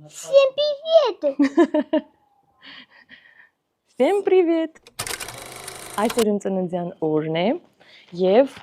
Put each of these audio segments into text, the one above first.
Всем привет! Всем привет! Այսօր իմ ծննդյան օրն է եւ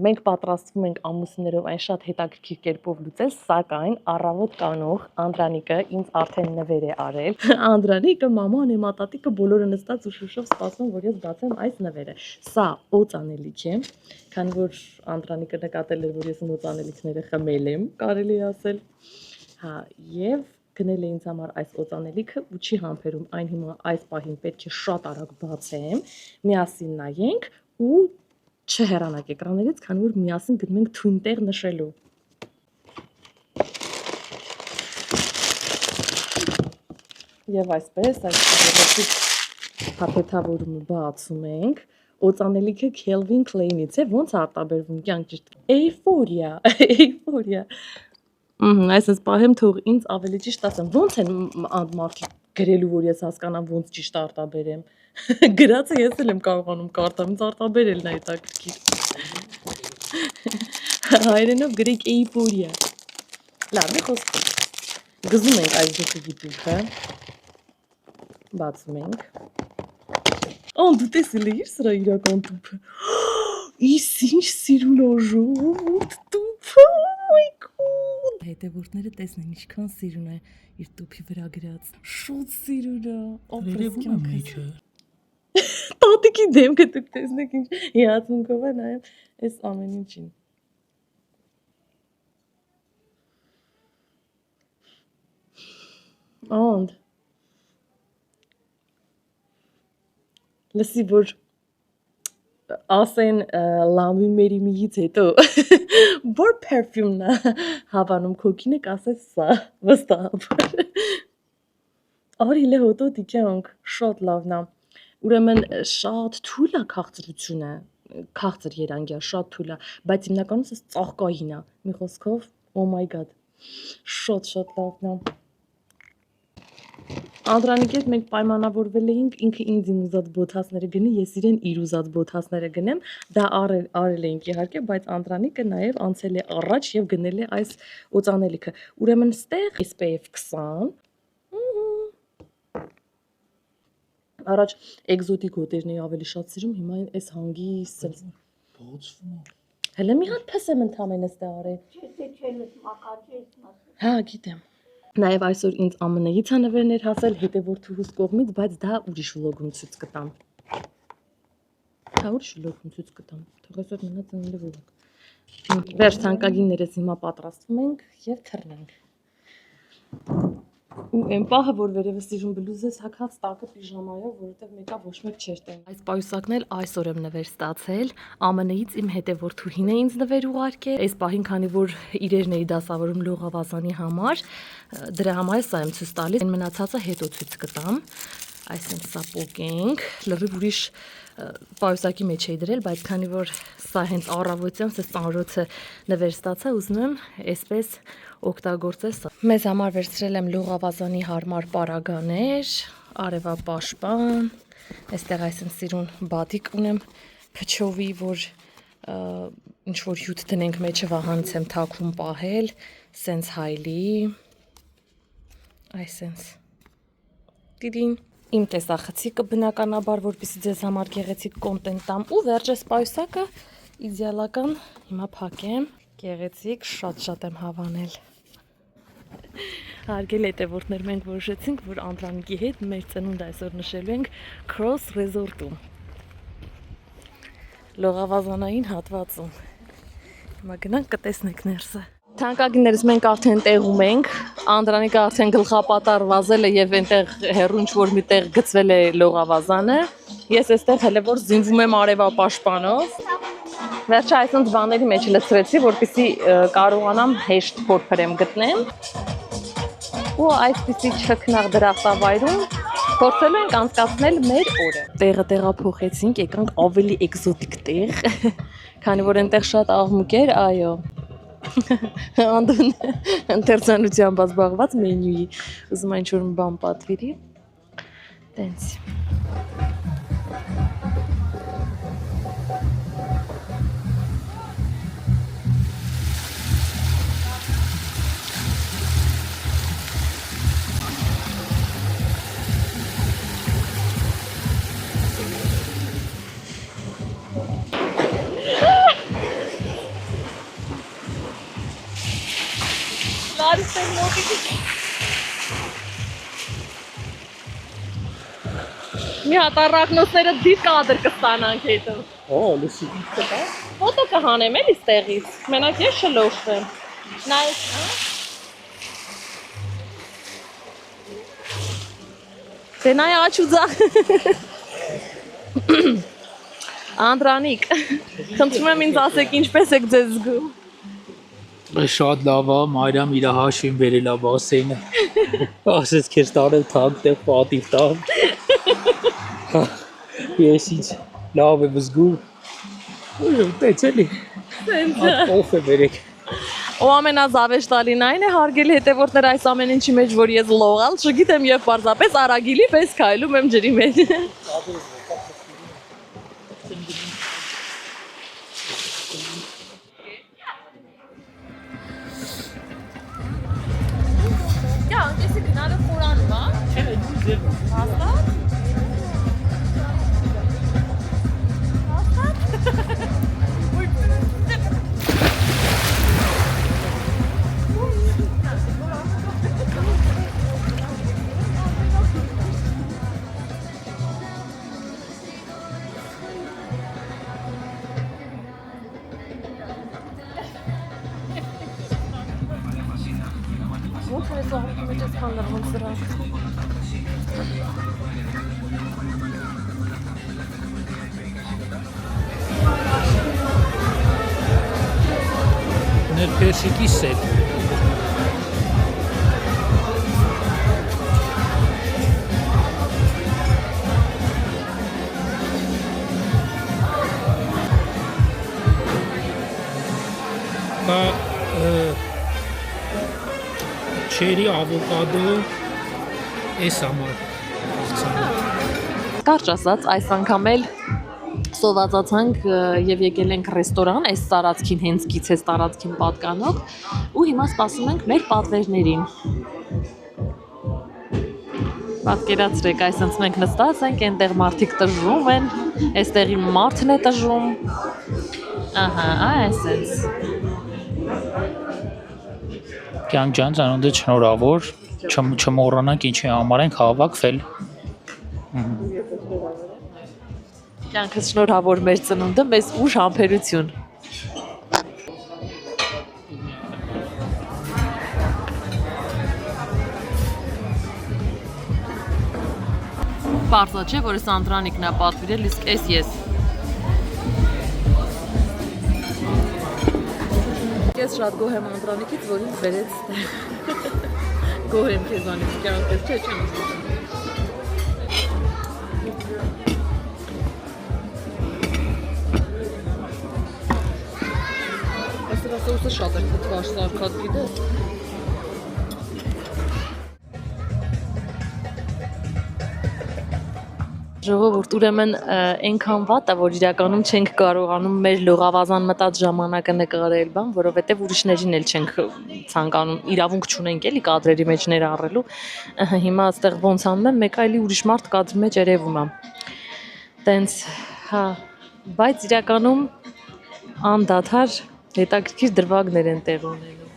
մենք պատրաստվում ենք ամուսիններով այն շատ հետաքրքիր կերպով լուծել, սակայն առավոտ կանող Անդրանիկը ինձ արդեն նվեր է արել։ Անդրանիկը, մաման, իմ ատատիկը բոլորը նստած ու շուշով սպասում, որ ես բացեմ այս նվերը։ Սա օծանելիք է, քանի որ Անդրանիկը նկատել էր, որ ես օծանելիքները խմել եմ, կարելի է ասել։ Հա, եւ գնել է ինձ համար այս օծանելիքը ու չի համբերում այն հիմա այս պահին պետք է շատ արագ բացեմ, միասին նայենք ու չհեռանանք էկրաններից, քանի որ միասին գնում ենք թույն տեղ նշելու։ Եվ այսպես այս փաթեթավորումը բացում ենք։ Օծանելիքը Calvin Klein-ից է, ոնց է արտաբերվում կյանք ճիշտ։ Euphoria, Euphoria։ Այսպես պահեմ թող ինձ ավելի ճիշտ ասեմ, ոնց են մարդիկ գրելու, որ ես հասկանամ ոնց ճիշտ արտաբերեմ։ Գրածը ես էլ եմ կարողանում կարդամ, ինձ արտաբերելն է հետաքրքիր։ Հայերենով գրեք Euphoria։ Լավ, մի խոսք։ Գզում ենք այս դեպքի տուփը։ Բացում ենք։ Դու տեսել ես սրա իրական տուփը։ Ის ինչ սիրուն օժոտ տուփը, my god։ Հետևորդները տեսնեն ինչքան սիրուն է իր տուփի վրա գրած։ Շուտ սիրուն է։ Վերևում է մեջը։ Տատիկի դեմքը դուք տեսնեք ինչ հիացմունքով է նայում այս ամեն ինչին։ Ոնդ։ Լսի որ ասեն լամին մերի միից հետո որ perfume-ն է հավանում քոքինը կասես սա վստահաբար արի լե հոտոտի կյանք շատ լավն է ուրեմն շատ թույլ է քաղցրությունը քաղցր երանգյա շատ թույլ է բայց հիմնականում սա ծաղկային է մի խոսքով oh my god շատ լավն է Անդրանիկի հետ մենք պայմանավորվել էինք ինքը ինձ իմ ուզած բոթասները գնի, ես իրեն իր ուզած բոթասները գնեմ, դա արել էինք իհարկե, բայց Անդրանիկը նաև անցել է առաջ եւ գնել է այս օծանելիքը։ Ուրեմն ստեղ SPF 20 Առաջ էկզոտիկ հոտերն էի ավելի շատ սիրում, հիմա այս հանգիստ Փոցվում է։ Հələ մի հատ փսեմ ընդամենը ստեղ արել։ Հա, գիտեմ։ Նաև այսօր ինձ ԱՄՆ-ից նվերներ հասել հետևորդուհուս կողմից, բայց դա ուրիշ վլոգում ցույց կտամ։ Դա ուրիշ վլոգում ցույց կտամ։ Թող այսօր մնա ծննդի վլոգ։ Վերջ ցանկագիններս հիմա պատրաստվում ենք եւ թռնենք։ Ու այն պահը, որ վերևս սիրուն բլուզես հագած տակը պիժամայով, որովհետև մեկա ոչ մեկ չէր տեն։ Այս պայուսակն էլ այսօր եմ նվեր ստացել։ ԱՄՆ-ից իմ հետևորդուհին է ինձ նվեր ուղարկել։ Այս պահին, քանի որ իրերն էի դասավորում լողավազանի համար, դրա համար սա եմ ցույց տալիս։ Այն մնացածը հետո ցույց կտամ։ Այսինքն սա պոկենք, լրիվ ուրիշ պայուսակի մեջ էի դրել, բայց քանի որ սա հենց առավոտյան սա ծանրոցը նվեր ստացա, ուզում եմ այսպես օգտագործել սա։ Մեզ համար վերցրել եմ լողավազանի հարմար պարագաներ, արևապաշտպան, այստեղ այսինքն սիրուն բադիկ ունեմ փչովի, որ ինչ որ հյութ դնենք մեջը վահանից եմ թաքուն պահել, սենց հայլի, այսենց դիդին Իմ տեսախցիկը բնականաբար, որպեսզի ձեզ համար գեղեցիկ կոնտենտ տամ ու վերջը սպայուսակը իդեալական հիմա փակեմ, գեղեցիկ շատ եմ հավանել։ Հարգել հետևորդներ, մենք որոշեցինք, որ Անդրանիկի հետ մեր ծնունդ այսօր նշելու ենք Cross Resort-ում։ Լողավազանային հատվածում։ Հիմա գնանք կտեսնենք ներսը։ Թանկագիններս մենք արդեն տեղում ենք, Անդրանիկը արդեն գլխապատար վազել է եւ այնտեղ հեռու ինչ-որ միտեղ գծվել է լողավազանը։ Ես այստեղ հələ որ զինվում եմ արևապաշտպանով։ Վերջը այսինքն բաների մեջ լցրեցի, որպեսզի կարողանամ հեշտ փորփրեմ գտնեմ։ Ու այսպիսի չքնաղ դրախտավայրում փորձելու ենք անցկացնել մեր օրը։ Տեղը տեղափոխեցինք, եկանք ավելի էկզոտիկ տեղ, քանի որ այնտեղ շատ աղմուկ էր, այո։ Անդուն ընթերցանությամբ զբաղված մենյուի ուզում այն ինչ-որ բան պատվիրի տենց Մի հատ առակնոցները դիր կադր կստանանք հետո։ Օ, լսի։ Ֆոտո կհանեմ էլի ստեղից։ Մենակ ես շլոշվեմ։ Նայես, հա։ Դե նայ աչուձախ։ Անդրանիկ, խնդրում եմ ինձ ասեք ինչպես եք ձեզ զգում։ Շատ լավ է, Մարիամ իր հաշվին վերել է բասենը։ Ասեց քեզ տարել թանկ տեղ պատիվ տամ։ Ես ինձ լավ եմ զգում։ Ուտեց էլի։ Կոֆե բերեք։ Ու ամենազավեշտալին այն է հարգել հետևորդներ այս ամեն ինչի մեջ, որ ես լողալ, չգիտեմ եւ պարզապես արագիլի պես քայլում եմ ջրի մեջ։ Յա, անգեսի գնալը խորանում, հա։ Չէ, դու Հաստատ։ Ո՞նց է սողում մեջ ես քանդվում սրանք։ ներ պերսիկի սետ։ Կա չերի ավոկադո էս համար։ Կարճ ասած, այս անգամ էլ սովածացանք եւ եկել ենք ռեստորան, այս տարածքին հենց գիցես տարածքին պատկանող ու հիմա սպասում ենք մեր պատվերներին։ Պատկերացրեք, այսինքն մենք նստած ենք, այնտեղ մարդիկ տժժում են, այստեղի մարդն է տժժում։ Ահա, այսպես։ Կյանք ջան, ծանոթը շնորհավոր, չմոռանանք ինչի համար ենք հավաքվել։ Կյանքս շնորհավոր մեր ծնունդը, մեզ ուժ համբերություն։ Պարզա չէ, որ ես Անդրանիկն է պատվիրել, իսկ ես։ Ես շատ գոհ եմ Անդրանիկից, որ ինձ բերեց ստեղ։ Գոհ եմ քեզանից, կյանքս չէ, չեմ ուզում։ Սոսը շատ էր թթվաշ սարքած գիտես։ Ժողովուրդ, ուրեմն այնքան վատ է, որ իրականում չենք կարողանում մեր լողավազան մտած ժամանակը նկարել, որովհետև ուրիշներին էլ չենք ցանկանում, իրավունք չունենք էլի կադրերի մեջ ներառելու։ Հիմա այստեղ ոնց անում եմ, մեկ այլի ուրիշ մարդ կադրի մեջ երևում է։ Տենց, հա, բայց իրականում անդադար հետաքրքիր դրվագներ են տեղ ունենում։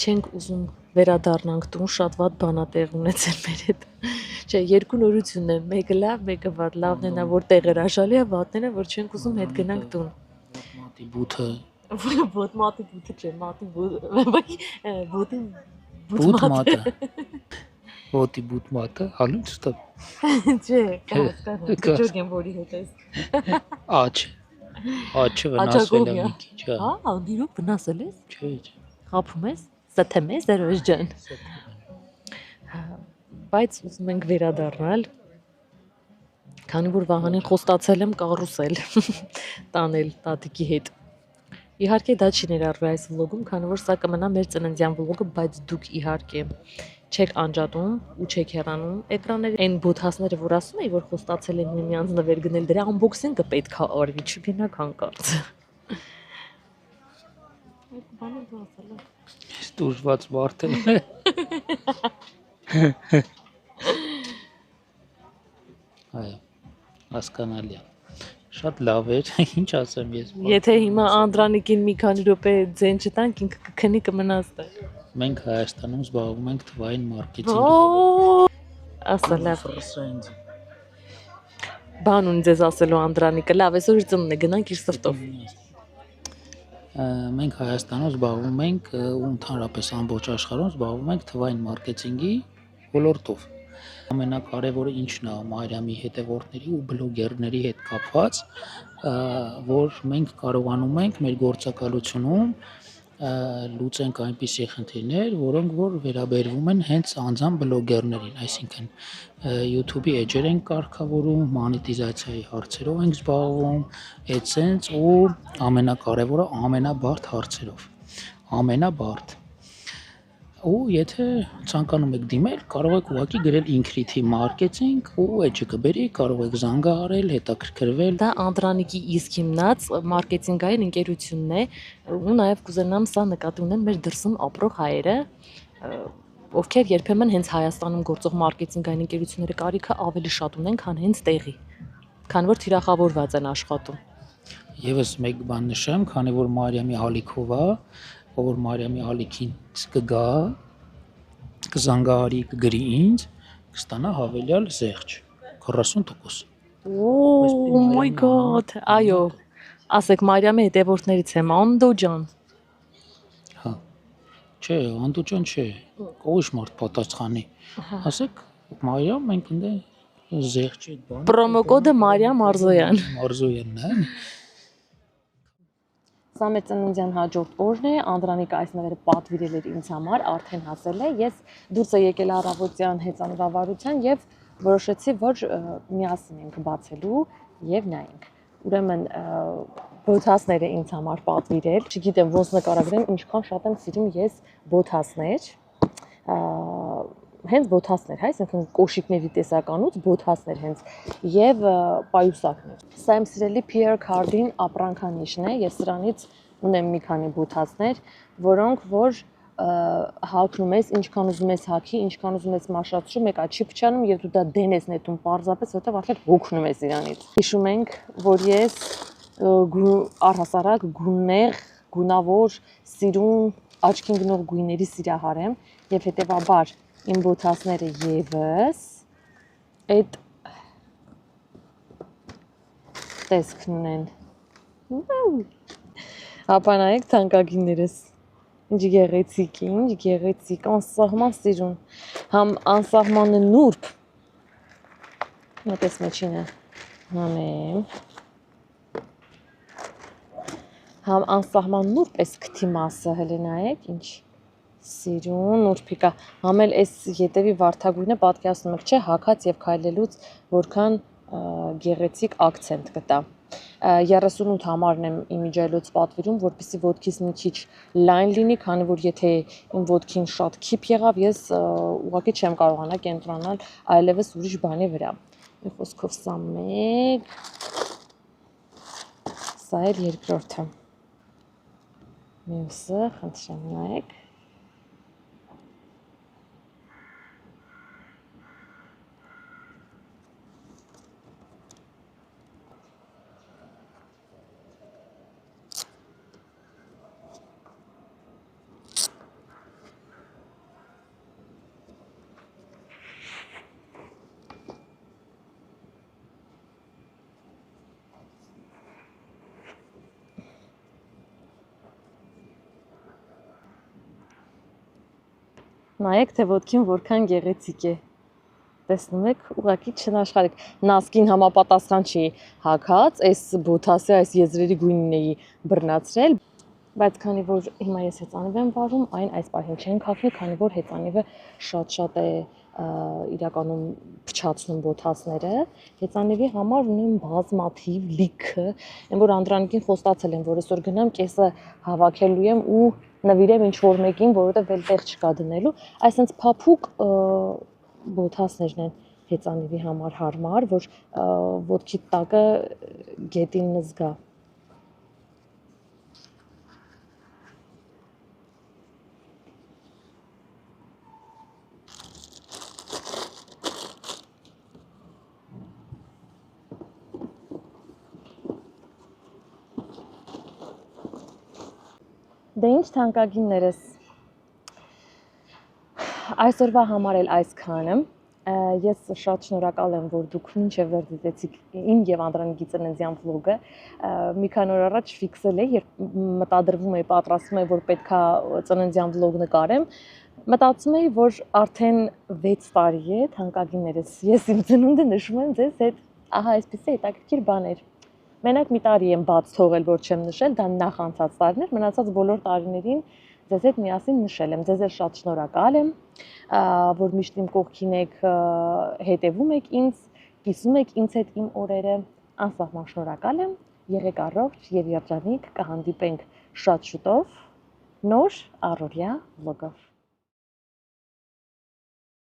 Չենք ուզում վերադառնանք տուն, շատ վատ բան է տեղ ունեցել մեր հետ։ Չէ, երկու նորություն է, մեկը լավ, մեկը վատ։ Լավն է նա, որ տեղը հրաշալի է, վատն է, որ չենք ուզում հետ գնանք տուն։ Մատի բութը։ Ոտ մատի բութը չէ, մատի բութի Բութմատը։ Ոտի բութմատը, հալուց տա։ Չէ, կջոգ եմ որի հետ ես։ Աչ։ Աչը վնասվել է մի քիչ։ Հա, դիրուկ վնասել ես։ Չէ։ Խափում ես, ստեմ ես, Զերոժ ջան։ Բայց ուզում ենք վերադառնալ, քանի որ վաղանին խոստացել եմ կառուսել տանել տատիկի հետ։ Իհարկե դա չի ներառվի այս վլոգում, քանի որ սա կմնա մեր ծննդյան վլոգը, բայց դուք իհարկե չեք անջատում ու չեք հեռանում էկրանների այն բոթասները, որ ասում էի, որ խոստացել են միմյանց նվեր գնել, դրա unboxing-ը պետք է արվի, չգնաք հանկարծ։ Այդ բանը դու ասել ես։ Ստուժված մարդ եմ։ Այո, հասկանալի է։ Շատ լավ էր, ինչ ասեմ ես։ Եթե հիմա Անդրանիկին մի քանի րոպե ձեն չտանք, ինքը կքնի կմնաց դա։ Մենք Հայաստանում զբաղվում ենք թվային մարքեթինգով։ Օ, ասա լավ։ Ֆրանսիայից։ Բան ունի ձեզ ասելու Անդրանիկը, լավ, այսօր իր ծնունդն է, գնանք իր սրտով։ Մենք Հայաստանում զբաղվում ենք ու ընդհանրապես ամբողջ աշխարհում զբաղվում ենք թվային մարքեթինգի ոլորտով։ Ամենակարևորը ինչն է Մարիամի հետևորդների ու բլոգերների հետ կապված, որ մենք կարողանում ենք մեր գործակալությունում լուծենք այնպիսի խնդիրներ, որոնք որ վերաբերվում են հենց անձամբ բլոգերներին, այսինքն YouTube-ի էջեր ենք կարգավորում, մոնետիզացիայի հարցերով ենք զբաղվում, AdSense ու ամենակարևորը ամենաբարդ հարցերով։ Ամենաբարդ ու եթե ցանկանում եք դիմել, կարող եք ուղղակի գրել Incretin Marketing ու էջը կբերի, կարող եք զանգահարել, հետաքրքրվել։ Դա Անդրանիկի իսկ հիմնած մարքեթինգային ընկերությունն է ու նաև կուզենամ սա նկատի ունեն մեր դրսում ապրող հայերը, ովքեր երբեմն հենց Հայաստանում գործող մարքեթինգային ընկերությունների կարիքը ավելի շատ ունեն, քան հենց տեղի, քան որ թիրախավորված են աշխատում։ Եվս մեկ բան նշեմ, քանի որ Մարիամի ալիքով է, ով որ Մարիամի ալիքին կգա, կզանգահարի, կգրի ինձ, կստանա հավելյալ զեղչ 40%։ Oh my god, այո, ասեք Մարիամի հետևորդներից եմ, Անդո ջան։ Հա։ Չէ, Անդո ջան չէ։ Ո՞իշ մարդ պատասխանի։ Ասեք Մարիամ, մենք ընդ զեղչի այդ բանը։ Պրոմոկոդը Մարիամ Արզոյան։ Մարզոյանն է։ Սա մեր ծննդյան հաջորդ օրն է, Անդրանիկը այս նվերը պատվիրել էր ինձ համար, արդեն հասել է, ես դուրս եկել առավոտյան հեծանվավարության եւ որոշեցի, որ միասին ենք բացելու եւ նայենք։ Ուրեմն բոթասները ինձ համար պատվիրել, չգիտեմ ոնց նկարագրեմ, ինչքան շատ եմ սիրում ես բոթասներ, հենց բոթասներ, հա, այսինքն կոշիկների տեսականուց բոթասներ հենց եւ պայուսակներ։ Սա իմ սիրելի Pierre Cardin ապրանքանիշն է, ես սրանից ունեմ մի քանի բոթասներ, որոնք որ հագնում ես, ինչքան ուզում ես հագի, ինչքան ուզում ես մաշացրու, մեկա չի փչանում եւ դու դա դեն ես նետում պարզապես, որտեղ արդեն հոգնում ես իրանից։ Հիշում ենք, որ ես առհասարակ գունեղ, գունավոր, սիրուն, աչքին գնող գույների սիրահար եմ եւ հետեւաբար իմ բոթասները եւս այդ տեսքն ունեն։ Ապա նայեք թանկագիններս։ Ինչ գեղեցիկ, անսահման սիրուն։ Համ անսահմանը նուրբ։ Մոտես մեջինը հանեմ։ Համ անսահման նուրբ էս քթի մասը, հələ նայեք, ինչ սիրուն նուրբիկա, համ էլ էս ետևի վարդագույնը պատկերացնում եք, չէ, հագած եւ քայլելուց որքան գեղեցիկ ակցենտ կտա։ 38 համարն եմ իմիջայլոց պատվիրում, որպեսզի ոտքիս մի քիչ լայն լինի, քանի որ եթե իմ ոտքին շատ քիփ եղավ, ես ուղղակի չեմ կարողանա կենտրոնալ այլևս ուրիշ բանի վրա։ Մի խոսքով սա մեկ, սա էլ երկրորդը։ Մյուսը, խնդրեմ նայեք։ Նայեք, թե ոտքին որքան գեղեցիկ է։ Տեսնում եք, ուղղակի չնաշխարհեք։ Նասկին համապատասխան չի հագած, այս բոթասը, այս եզրերի գույնն էի բռնացրել, բայց քանի որ հիմա ես հեծանիվ եմ վարում, այն այս պահին չեն քաշի, քանի որ հեծանիվը շատ է իրականում փչացնում բոթասները։ Հեծանիվի համար ունեմ բազմաթիվ լիքը, այն որ Անդրանիկին խոստացել եմ, որ այսօր գնամ կեսը հավաքելու եմ ու նվիրեմ ինչ-որ մեկին, որովհետև էլ տեղ չկա դնելու, այսինքն փափուկ բոթասներն են հեծանիվի համար հարմար, որ ոտքի տակը գետին նզգա։ Դե ինչ թանկագիններս, այսօրվա համար էլ այսքանը։ Ես շատ շնորհակալ եմ, որ դուք մինչև վեր դիտեցիք իմ եւ Անդրանիկի ծննդյան վլոգը։ Մի քանի օր առաջ ֆիքսել էի, երբ մտադրվում էի, պատրաստվում էի, որ պետքա ծննդյան վլոգ նկարեմ, մտածում էի, որ արդեն 6 տարի է թանկագիններս։ Ես իմ ծնունդը նշում եմ ձեզ հետ, ահա այսպեսի հետաքրքիր բաներ։ Մենակ մի տարի եմ բաց թողել, որ չեմ նշել, դա նախ անցած տարիներ, մնացած բոլոր տարիներին ձեզ հետ միասին նշել եմ։ Ձեզ շատ շնորհակալ եմ, որ միշտ իմ կողքին եք, հետևում եք ինձ, կիսում եք ինձ հետ իմ օրերը, անսահման շնորհակալ եմ։ Եղեք առողջ եւ երջանիկ, կհանդիպենք շատ շուտով նոր առօրյա վլոգով։